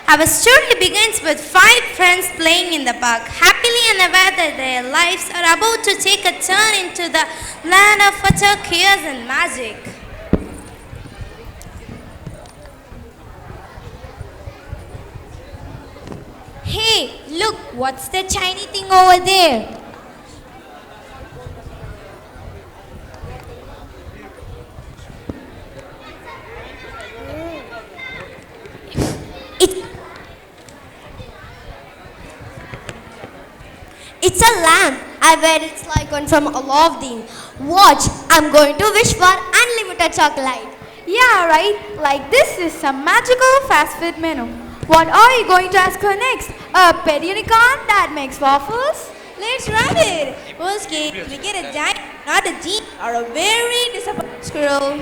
Our story begins with five friends playing in the park, happily unaware that their lives are about to take a turn into the land of utter chaos and magic. Hey, look, what's that shiny thing over there? It, it's a lamp. I bet it's like one from Aladdin. Watch, I'm going to wish for unlimited chocolate. Yeah, right. Like this is some magical fast food menu. What are you going to ask her next? A pet unicorn that makes waffles? Let's run it! Worst case, we get a giant, not a jeep, or a very disappointed squirrel.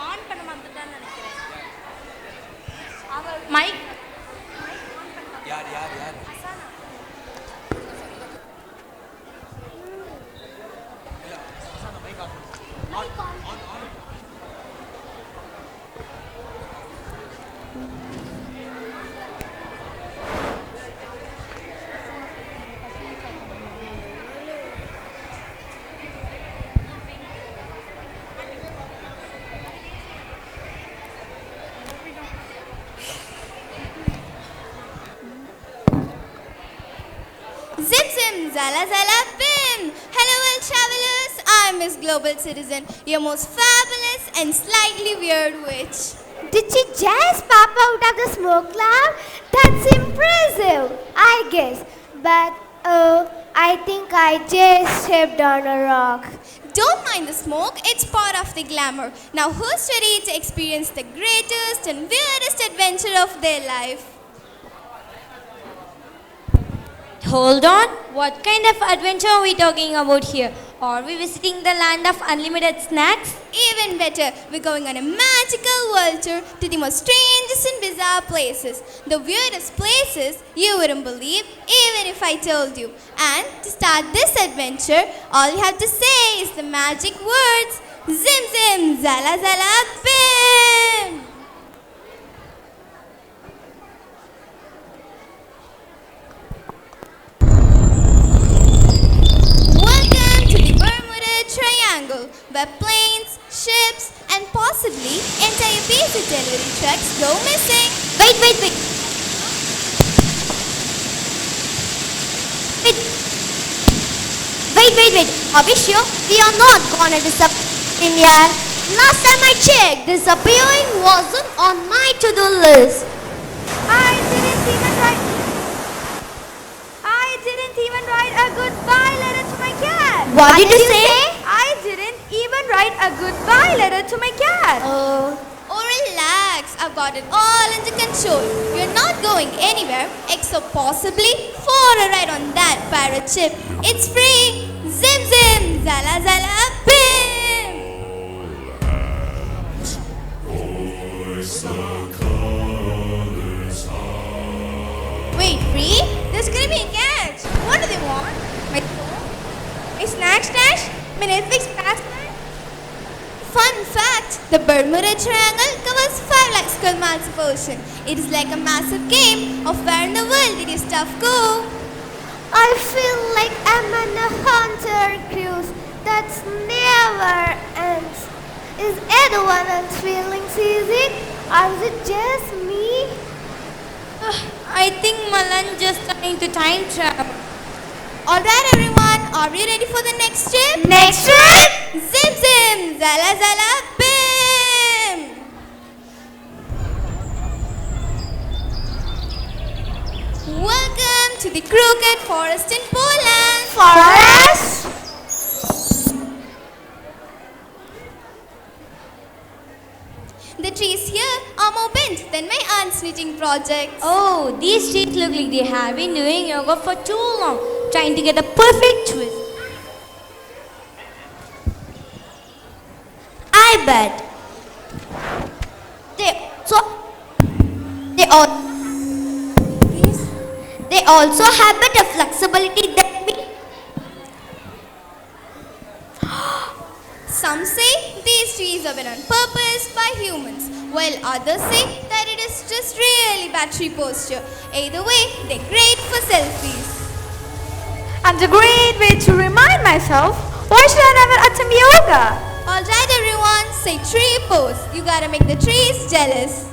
On பண்ண வந்துட்டான்னு நினைக்கிறேன் அவள் mic Zim zim, zala zala bim! Hello world travelers, I'm Miss Global Citizen, your most fabulous and slightly weird witch. Did you just pop out of the smoke cloud? That's impressive, I guess. But I think I just stepped on a rock. Don't mind the smoke, it's part of the glamour. Now who's ready to experience the greatest and weirdest adventure of their life? Hold on, what kind of adventure are we talking about here? Are we visiting the land of unlimited snacks? Even better, we're going on a magical world tour to the most strangest and bizarre places. The weirdest places you wouldn't believe even if I told you. And to start this adventure, all you have to say is the magic words Zim Zim Zala Zala Bim! Triangle, where planes, ships, and possibly entire basic delivery trucks go missing. Wait. Wait. Are we sure we are not gonna disappear in here? Last time I checked, disappearing wasn't on my to-do list. I didn't even write a goodbye letter to my cat. What did you say? I didn't even write a goodbye letter to my cat. Oh, relax. I've got it all under control. You're not going anywhere except possibly for a ride on that pirate ship. It's free. Zim zim, zala zala bim. Wait, free? They're screaming catch! What do they want? My phone? My snack stash? My Netflix password? Fun fact, the Bermuda Triangle covers 5 lakh square miles of ocean. It is like a massive game of where in the world did your stuff go? I feel like I'm on a hunter cruise that's never ends. Is anyone else feeling seasick? Or is it just me? I think Malan just trying to time travel. Alright everyone, are you ready for the next trip? Next trip? Zim zim, zala zala bim! Welcome to the Crooked Forest in Poland. Forest? The trees here are more bent than my aunt's knitting project. Oh, these trees look like they have been doing yoga for too long, trying to get a perfect twist. I bet. They also have better flexibility than me. Some say these trees have been on purpose by humans, while others say that it is just really bad tree posture. Either way, they're great for selfies. And a great way to remind myself, why should I never attempt yoga? Alright everyone, say tree pose. You gotta make the trees jealous.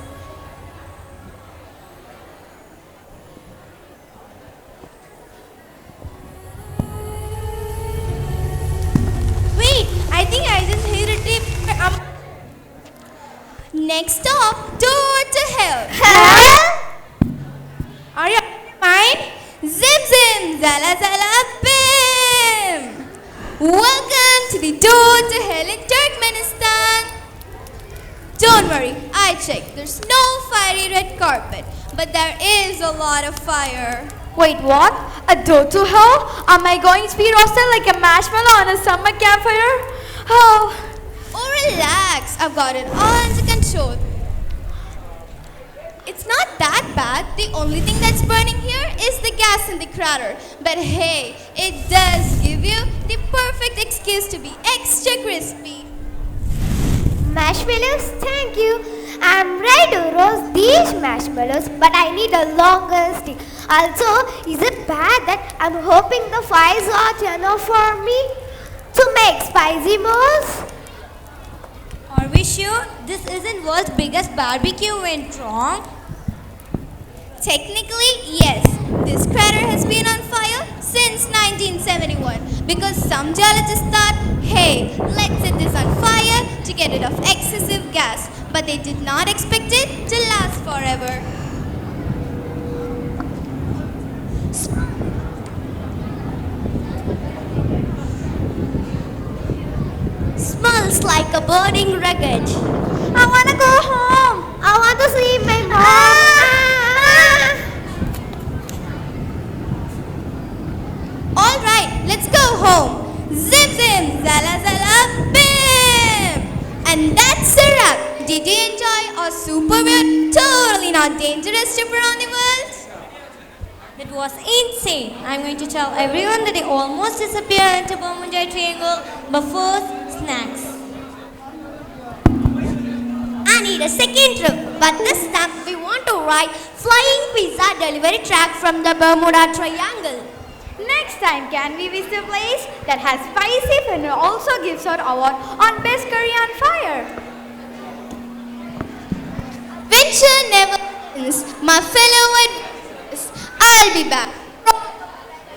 Wait, I think I just hit a tip. Next stop, door to hell. Are you fine? Zim zim, zala zala bim. Welcome to the door to hell in Turkmenistan. Don't worry, I checked. There's no fiery red carpet, but there is a lot of fire. Wait, what? A door to hell? Am I going to be roasted like a marshmallow on a summer campfire? Oh, Oh, relax. I've got it all under control. It's not that bad. The only thing that's burning here is the gas in the crater. But hey, it does give you the perfect excuse to be extra crispy. Marshmallows, thank you. I'm ready to roast these marshmallows, but I need a longer stick. Also, is it bad that I'm hoping the fire is hot enough for me to make spicy balls? Are we sure this isn't world's biggest barbecue went wrong? Technically, yes. This crater has been on fire since 1971 because some geologists thought, hey, let's set this on fire to get rid of excessive gas. But they did not expect it to last forever. Smells like a burning wreckage. I want to go home. I want to see my mom. Alright, let's go home. Zim zim, zala zala bim. And that's a wrap. Did you enjoy our super weird, totally not dangerous trip around the world? That was insane. I'm going to tell everyone that they almost disappeared into Bermuda Triangle, but first, snacks. I need a second trip, but this time we want to ride flying pizza delivery truck from the Bermuda Triangle. next time can we visit a place that has spicy food and also gives out award on best curry on fire? Venture never ends, my fellow adventurers. I'll be back.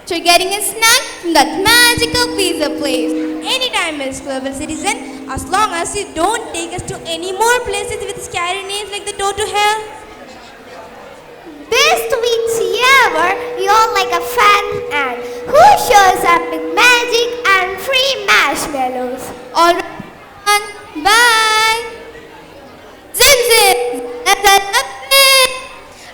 To getting a snack from that magical pizza place. Anytime, Miss Global Citizen, as long as you don't take us to any more places with scary names like the door to hell. Best weeks ever. You're like a fan and who shows up with magic and free marshmallows? Alright, bye. Zim zim.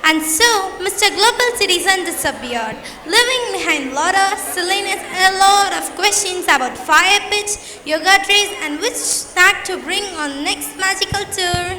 And so, Mr. Global Citizen disappeared, leaving behind a lot of silliness and a lot of questions about fire pits, yoga trees, and which snack to bring on next magical tour.